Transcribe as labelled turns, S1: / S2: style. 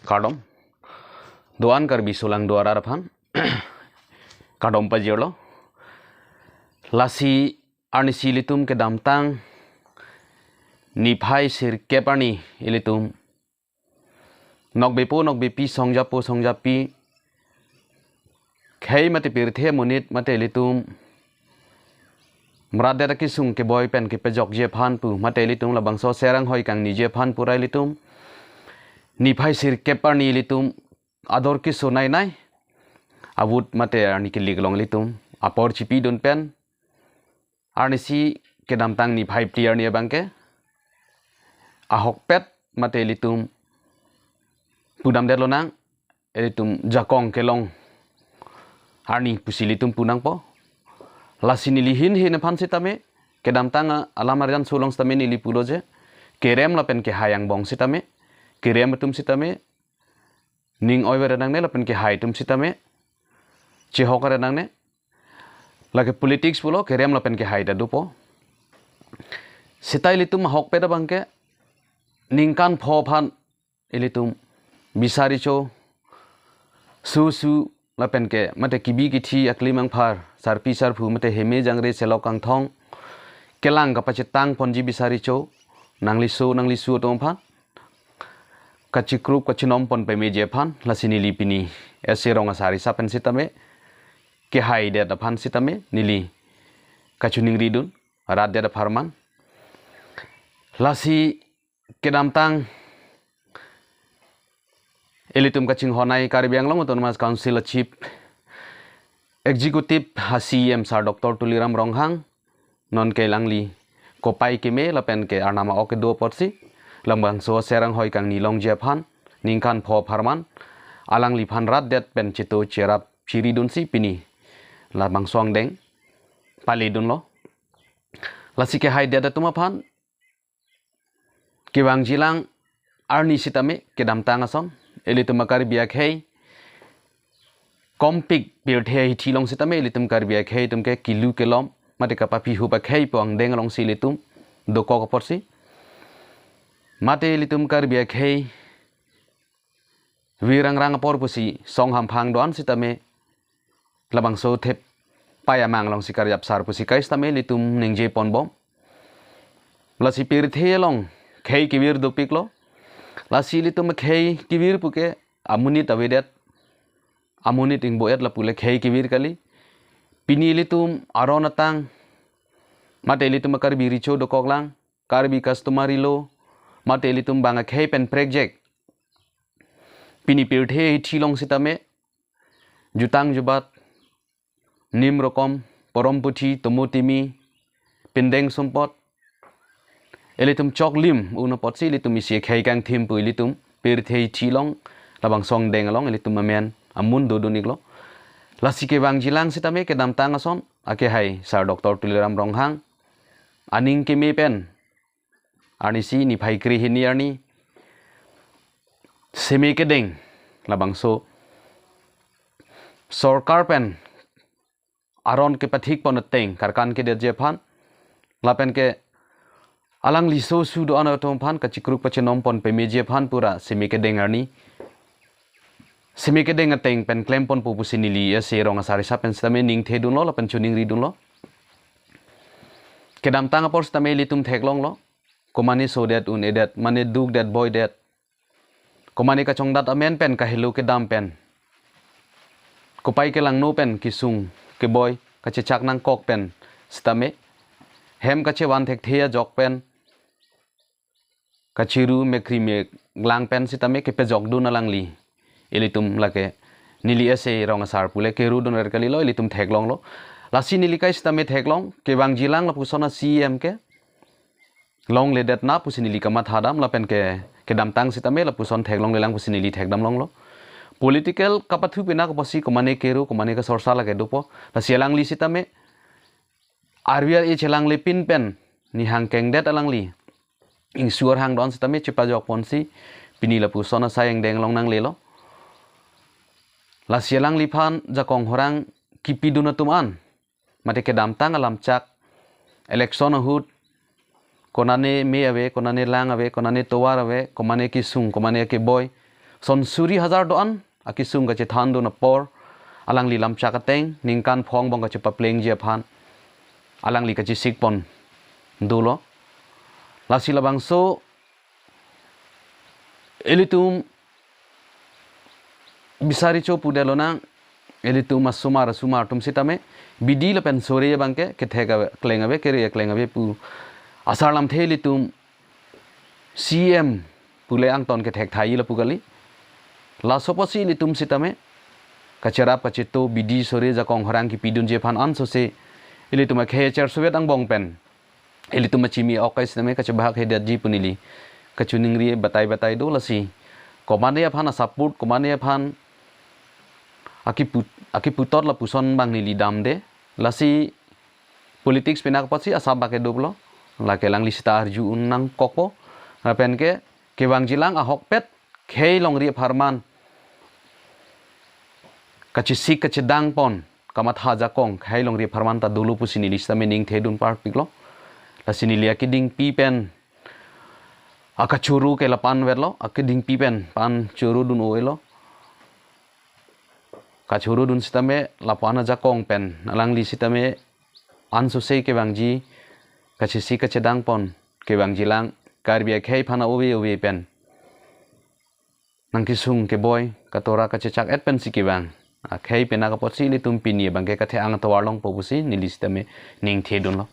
S1: kadom doan kar bisulang duara aphan kadom pajirlo lasi arni silitum ke damtang ni phai sir kepani ilitum nok bepi songjapi khei mate pirthe monit mate ilitum mradera kisung ke boy pen ke pejok je phan pu mate ilitum la bangso serang hoi kangni je phan purai ilitum ni phai sir kepani ilitum ador ki sonai nai avut mate arni ke liglong ilitum apor chipi don pen arni si ke damtang ni phai player ni bangke ahok pet mate ilitum pudam derlonang ilitum jakong kelong arni pusilitum punang po lasini lihin hin phan sitame ke damtang alamarian sulong stame ni lipulo je kerem la pen ke hayang bong sitame kerem tum sitame ning oi berenang ne la pen ke hai tum sitame chehok renang ne lage politics pulo kerem la pen ke hai da dupo sitai litum hok pe da bangke ningkan pho phan ilitum bisari cho su la pen ke mate kibi ki thi akli mang phar sarpi sarphu mate heme jangre selok kang thong kelang ka pachetang ponji bisari cho nangli su tom phan kachikrup kachinom pon pe meje phan lasini lipini esirong asari sa pen sitame ke hai de da phan sitame nili kachoningri dun rat de da farman lasi ke damtang elitum kaching honai karibiang long autonomous council chief executive HCM sar dr tuliram ronghang non ke langli kopai ke me lapen ke arnama oke do porsi lambang so serang hoi kang nilong japhan ningkan pho farman alang li phan rat det pen chito cherap chiri dun si pini labang song deng pali dun lo lasi ke hai det tuma phan ke wang jilang arni sitame ke damtang ason elitum makar biak hei kompik pirthe hi thilong sitame elitum kar biak hei tum ke kilu kelom mate ka papi hu ba khei pong deng long si litum do ko porsi mate elitum kar biak hei wirang rang por pusi song ham phang don sitame labang so thep payamang long sikar yap sar pusi kai stame litum ningje pon bom lasi pirthe long khei kibir do piklo lasi litum khei kibir puke amuni tawedet amuni tingboet la pule khei kibir kali pini litum aronatang mate litum kar biricho do koklang karbi customary lo mate litum banga khei pen project pini pirthe thilong sitame jutang jubat nim rokom porom puthi tomotimi pindeng sompot elitum chok lim una potsi litum isi khei kang thim pu litum pirthei thilong labang song deng along elitum amen amun do niklo lasi ke bang jilang sitame ke damtang ason ake hai sar dr tuliram ronghang aning ke me pen ani si ni phai kri hini ani semi ke deng labang so sarkar pen aron ke pathik pon teng karkan ke de je phan lapen ke alang liso su do ana tom phan kachikruk pachenom pon pe meje phan pura semi ke dengarni semi ke deng ateng pen klem pon pu pusinili ya se rong asari sa pen stame ning the dun lo la pen chuning ri dun lo ke dam tang apor stame litum theklong lo komani so that un edat mane duk that boy that komani ka chong dat amen pen ka helu ke dam pen kopai ke lang no pen kisung ke boy ka chechak nang kok pen stame hem ka che wan thek thea jok pen kachiru mekri me glang pen sitame ke pe jok dun alangli elitum lake nili ase rong asar pule ke ru don kali lo elitum theklong lo lasi nili kai stame theklong ke bang jilang la pusona cm ke long le det na pusinili kama thadam la pen ke damtang sitame la puson theklong le lang pusinili thekdam long lo political kapathu pina ko pasi komane keru komane ka sorsa la ke dupo la selang li sitame arbiar e chelang le pin pen ni hang keng det alangli ing suar hang don sitame chipa jok ponsi pini la pusona sayang deng long nang le lo la sielang liphan jakong horang kipi duna tuman mate ke damtang alam chak election hut konane me ave konane lang ave konane towar ave komane ki sung komane ke boy son suri hazar doan aki sung ka che than do na por alang li lam cha ka teng ning kan phong bong ka che papleng je aphan alang li ka che sik pon dulo la sila bang so elitum bisari cho pudelo na elitum asumar tum sitame bidi la pen sore bangke ke thega klengabe kere klengabe pu asalam the elitum CM pule ang ton ke thek thai la pugali la soposi elitum sitame kacerap kacito bidi sore ja kong horang ki pidun je phan an so se elitum khe cher sovet ang bong pen elitum chimi okai sitame kacebah he dat ji punili kachoningri batai do lasi komane aphan support komane aphan aki putot la puson bang ni lidam de lasi politics penak pasi asab bake doblo la kelang lista arju unang kokpo pen ke kewang jilang ahok pet khei long ri pharman kachisik kachedang pon kamat haja kong khei long ri pharman ta dulu pusini lista mening thedun park piklo lasini lia kiding pi pen aka churu ke lapan verlo akiding pi pen pan churu dun oelo kachuru dun sitame lapana jakong pen alang li sitame ansu sei ke bangji kachisi kachedang pon ke bangji lang karbia khei phana owe pen nangki sung ke boy katora kachechak et pen siki bang khei pena ka pochi li tum pini bangke kathe ang tawar long pobusi nilis tame ning the dun lo